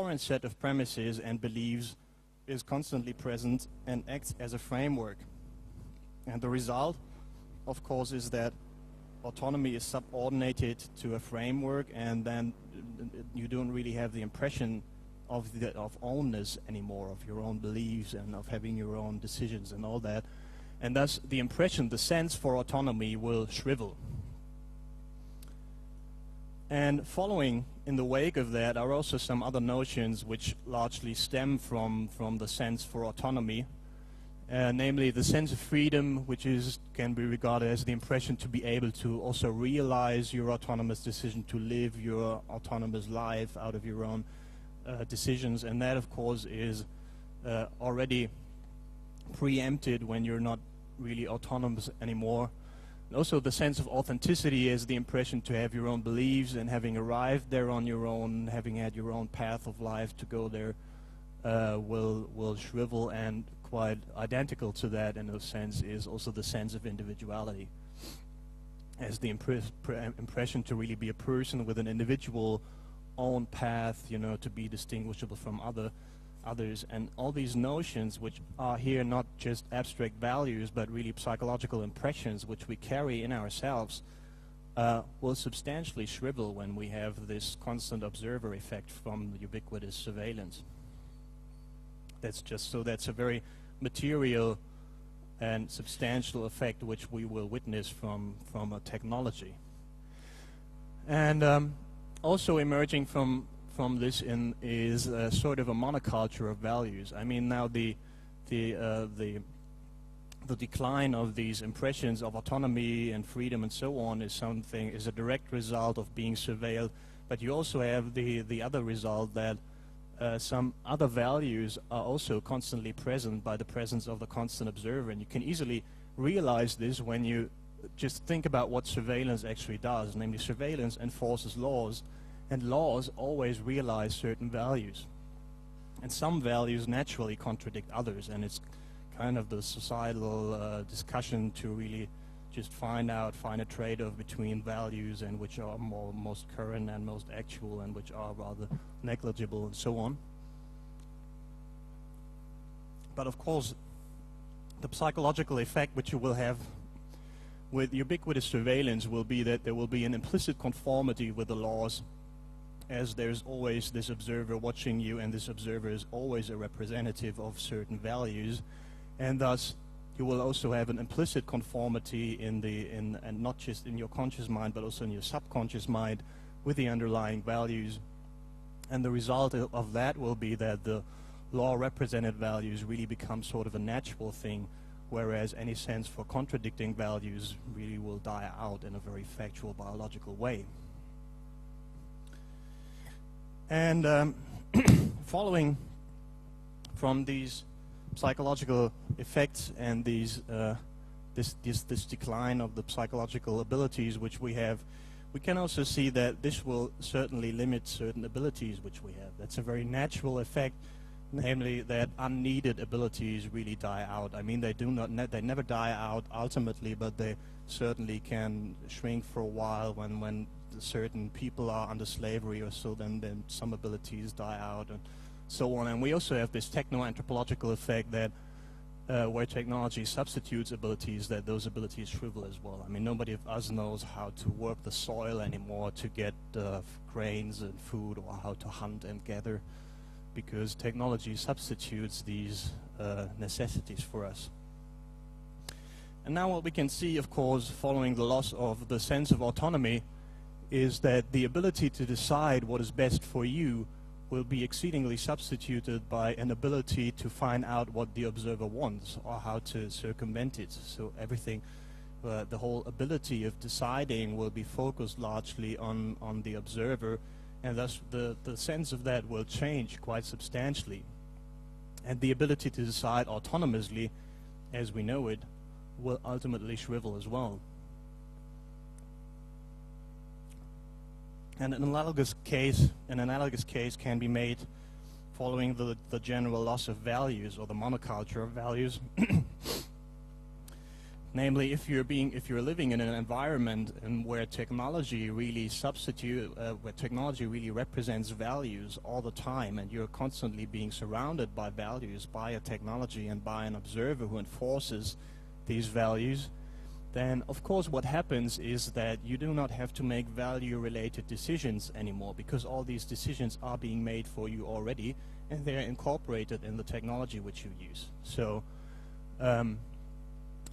current set of premises and beliefs is constantly present and acts as a framework. And the result, of course, is that autonomy is subordinated to a framework, and then you don't really have the impression of ownness anymore, of your own beliefs and of having your own decisions and all that. And thus the impression, the sense for autonomy will shrivel. And following in the wake of that are also some other notions which largely stem from the sense for autonomy, namely the sense of freedom, which can be regarded as the impression to be able to also realize your autonomous decision, to live your autonomous life out of your own decisions. And that, of course, is already preempted when you're not really autonomous anymore. And also the sense of authenticity is the impression to have your own beliefs, and having arrived there on your own, having had your own path of life to go there, will shrivel. And quite identical to that in a sense is also the sense of individuality, as the impression to really be a person with an individual own path, to be distinguishable from others. And all these notions, which are here not just abstract values but really psychological impressions which we carry in ourselves, will substantially shrivel when we have this constant observer effect from the ubiquitous surveillance. That's a very material and substantial effect which we will witness from a technology. And also emerging from this is sort of a monoculture of values. I mean, now the decline of these impressions of autonomy and freedom and so on is a direct result of being surveilled. But you also have the other result that some other values are also constantly present by the presence of the constant observer. And you can easily realize this when you just think about what surveillance actually does. Namely, surveillance enforces laws, and laws always realize certain values. And some values naturally contradict others, and it's kind of the societal discussion to really just find a trade-off between values and which are most current and most actual, and which are rather negligible, and so on. But of course, the psychological effect which you will have with ubiquitous surveillance will be that there will be an implicit conformity with the laws, as there's always this observer watching you, and this observer is always a representative of certain values, and thus you will also have an implicit conformity and not just in your conscious mind but also in your subconscious mind with the underlying values. And the result of that will be that the law represented values really become sort of a natural thing, whereas any sense for contradicting values really will die out in a very factual biological way. And following from these psychological effects and this decline of the psychological abilities which we have, we can also see that this will certainly limit certain abilities which we have. That's a very natural effect, namely that unneeded abilities really die out. I mean, they never die out ultimately, but they certainly can shrink for a while when certain people are under slavery or so, then some abilities die out and so on. And we also have this techno-anthropological effect that where technology substitutes abilities, that those abilities shrivel as well. I mean, nobody of us knows how to work the soil anymore to get grains and food, or how to hunt and gather, because technology substitutes these necessities for us. And now what we can see, of course, following the loss of the sense of autonomy, is that the ability to decide what is best for you will be exceedingly substituted by an ability to find out what the observer wants or how to circumvent it. So everything, the whole ability of deciding will be focused largely on the observer, and thus the sense of that will change quite substantially. And the ability to decide autonomously, as we know it, will ultimately shrivel as well. And an analogous case can be made following the general loss of values, or the monoculture of values. Namely, if you're living in an environment where technology really where technology really represents values all the time, and you're constantly being surrounded by values, by a technology and by an observer who enforces these values, then of course what happens is that you do not have to make value-related decisions anymore, because all these decisions are being made for you already, and they're incorporated in the technology which you use. So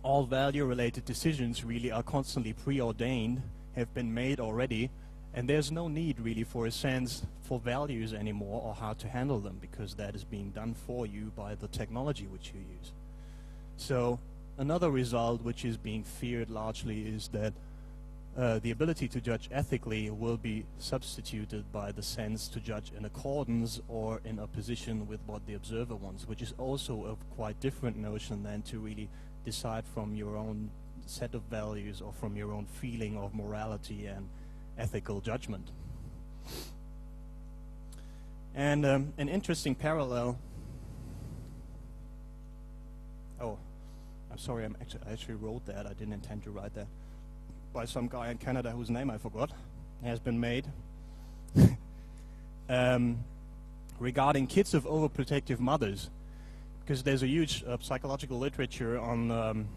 all value-related decisions really are constantly preordained, have been made already, and there's no need really for a sense for values anymore or how to handle them, because that is being done for you by the technology which you use. So another result which is being feared largely is that the ability to judge ethically will be substituted by the sense to judge in accordance or in opposition with what the observer wants, which is also a quite different notion than to really decide from your own set of values or from your own feeling of morality and ethical judgment. And an interesting parallel. Oh, I'm sorry, I actually wrote that. I didn't intend to write that. By some guy in Canada whose name I forgot, has been made. Regarding kids of overprotective mothers, because there's a huge psychological literature on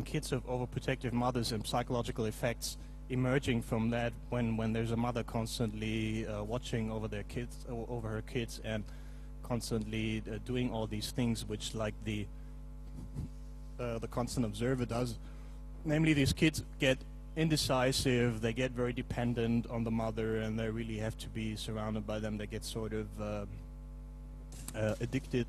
kids of overprotective mothers and psychological effects emerging from that when there's a mother constantly watching over her kids and constantly doing all these things which like the constant observer does. Namely, these kids get indecisive, they get very dependent on the mother, and they really have to be surrounded by them. They get sort of addicted.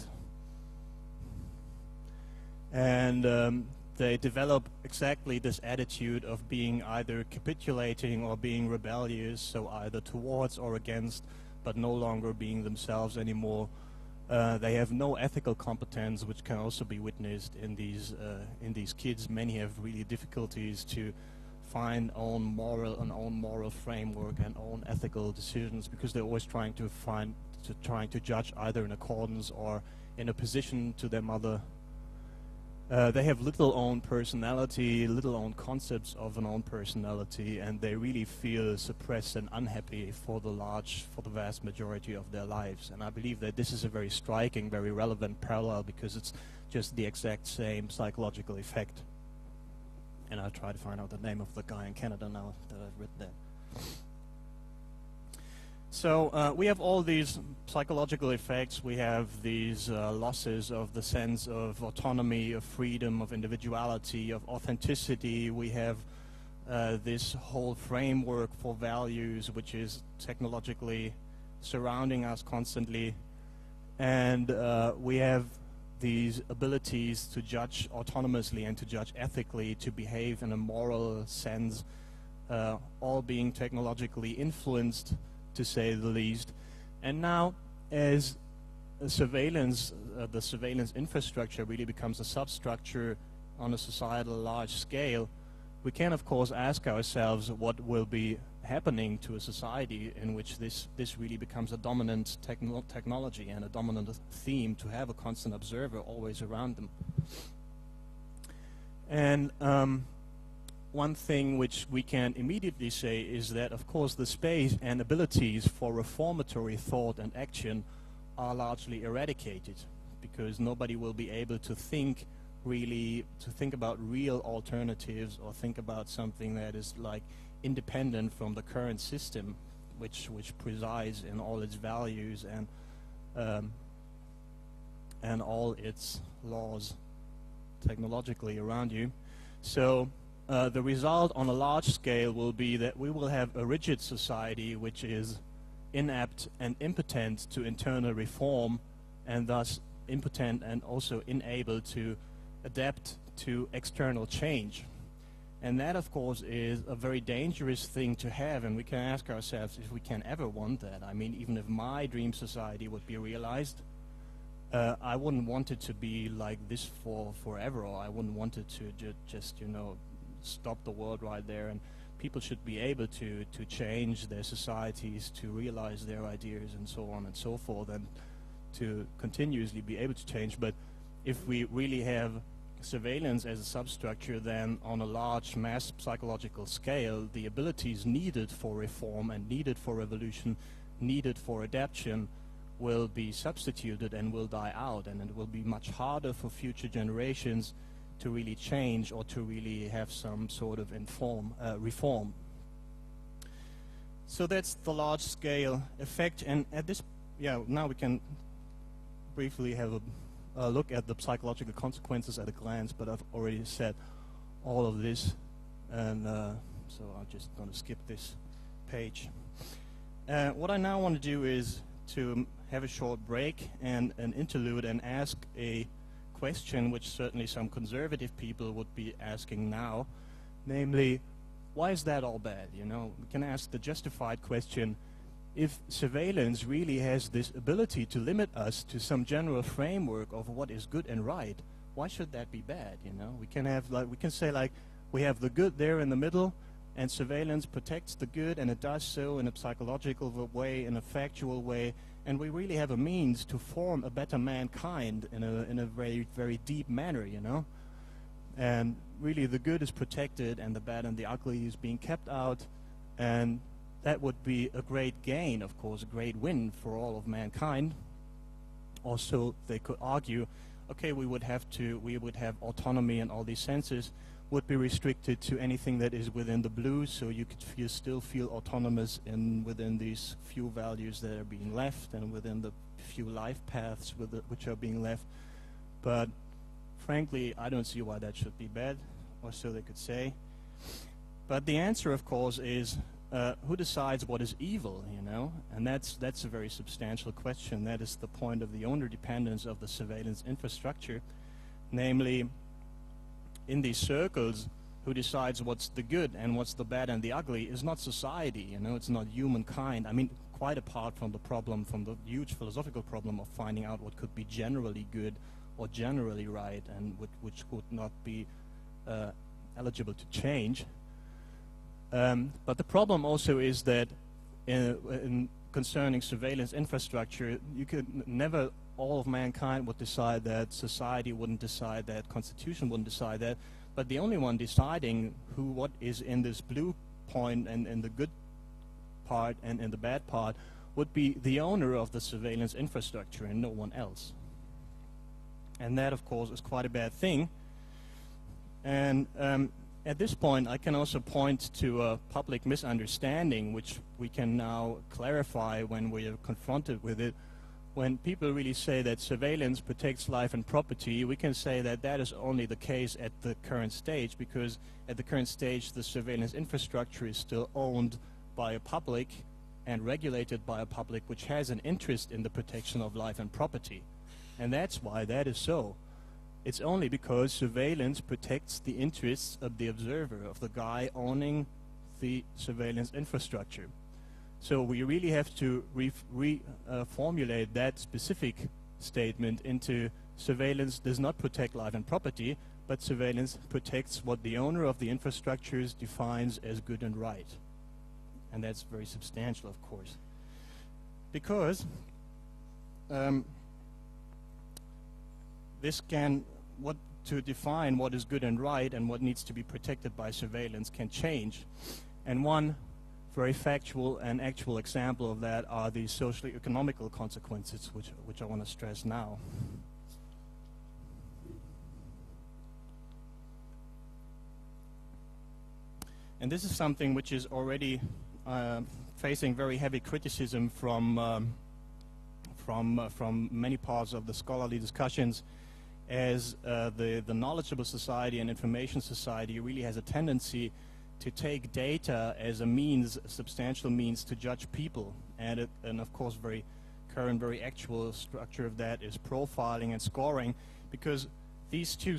And they develop exactly this attitude of being either capitulating or being rebellious, so either towards or against, but no longer being themselves anymore. They have no ethical competence, which can also be witnessed in these kids. Many have really difficulties to find an own moral framework and own ethical decisions, because they're always trying to judge either in accordance or in opposition to their mother. They have little own personality, little own concepts of an own personality, and they really feel suppressed and unhappy for the vast majority of their lives. And I believe that this is a very striking, very relevant parallel, because it's just the exact same psychological effect. And I'll try to find out the name of the guy in Canada now that I've written that. So we have all these psychological effects. We have these losses of the sense of autonomy, of freedom, of individuality, of authenticity. We have this whole framework for values, which is technologically surrounding us constantly. And we have these abilities to judge autonomously and to judge ethically, to behave in a moral sense, all being technologically influenced, to say the least. And now, as the surveillance infrastructure really becomes a substructure on a societal large scale, we can of course ask ourselves what will be happening to a society in which this really becomes a dominant technology and a dominant theme, to have a constant observer always around them. And one thing which we can immediately say is that, of course, the space and abilities for reformatory thought and action are largely eradicated, because nobody will be able to think about real alternatives or think about something that is like independent from the current system, which presides in all its values and all its laws technologically around you. So the result on a large scale will be that we will have a rigid society which is inept and impotent to internal reform, and thus impotent and also unable to adapt to external change. And that, of course, is a very dangerous thing to have, and we can ask ourselves if we can ever want that. I mean, even if my dream society would be realized, I wouldn't want it to be like this forever, or I wouldn't want it to just stop the world right there. And people should be able to change their societies, to realize their ideas and so on and so forth, and to continuously be able to change. But if we really have surveillance as a substructure, then on a large mass psychological scale, the abilities needed for reform and needed for revolution, needed for adaptation, will be substituted and will die out, and it will be much harder for future generations to really change or to really have some sort of reform. So that's the large-scale effect, and at this, now we can briefly have a look at the psychological consequences at a glance, but I've already said all of this, and so I'm just going to skip this page. What I now want to do is to have a short break and an interlude and ask a question which certainly some conservative people would be asking now, namely, why is that all bad? You know, we can ask the justified question: if surveillance really has this ability to limit us to some general framework of what is good and right, why should that be bad? You know, we can have we have the good there in the middle, and surveillance protects the good, and it does so in a psychological way, in a factual way, and we really have a means to form a better mankind in a very, very deep manner, you know. And really the good is protected and the bad and the ugly is being kept out, and that would be a great gain, of course, a great win for all of mankind. Also, they could argue, okay, we would have autonomy, and all these senses would be restricted to anything that is within the blue, so you could still feel autonomous within these few values that are being left and within the few life paths which are being left. But frankly, I don't see why that should be bad, or so they could say. But the answer, of course, is who decides what is evil, you know? And that's a very substantial question. That is the point of the owner dependence of the surveillance infrastructure. Namely, in these circles, who decides what's the good and what's the bad and the ugly is not society, you know, it's not humankind. I mean, quite apart from the huge philosophical problem of finding out what could be generally good or generally right, and which would not be eligible to change. But the problem also is that in concerning surveillance infrastructure, you could never, all of mankind would decide that, society wouldn't decide that, constitution wouldn't decide that, but the only one deciding what is in this blue point and in the good part and in the bad part would be the owner of the surveillance infrastructure and no one else. And that, of course, is quite a bad thing. And at this point, I can also point to a public misunderstanding, which we can now clarify when we are confronted with it. When people really say that surveillance protects life and property, we can say that that is only the case at the current stage, because at the current stage, the surveillance infrastructure is still owned by a public and regulated by a public which has an interest in the protection of life and property. And that's why that is so. It's only because surveillance protects the interests of the observer, of the guy owning the surveillance infrastructure. So we really have to reformulate that specific statement into surveillance does not protect life and property, but surveillance protects what the owner of the infrastructures defines as good and right. And that's very substantial, of course. Because to define what is good and right and what needs to be protected by surveillance can change. And one very factual and actual example of that are the socially economical consequences, which I want to stress now. And this is something which is already facing very heavy criticism from many parts of the scholarly discussions, as the knowledgeable society and information society really has a tendency to take data as a substantial means to judge people. And of course, very current, very actual structure of that is profiling and scoring, because these two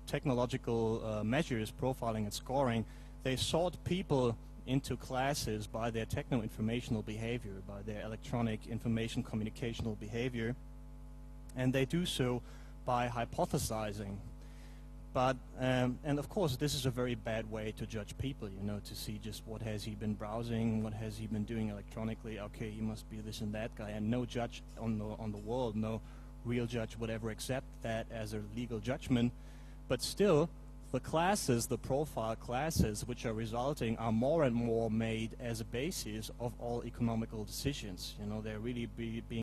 technological measures, profiling and scoring, they sort people into classes by their techno-informational behavior, by their electronic information communicational behavior, and they do so by hypothesizing. But, and of course, this is a very bad way to judge people, you know, to see just what has he been browsing, what has he been doing electronically, okay, he must be this and that guy, and no judge on the world, no real judge would ever accept that as a legal judgment. But still, the classes, the profile classes which are resulting, are more and more made as a basis of all economical decisions. You know, they're really being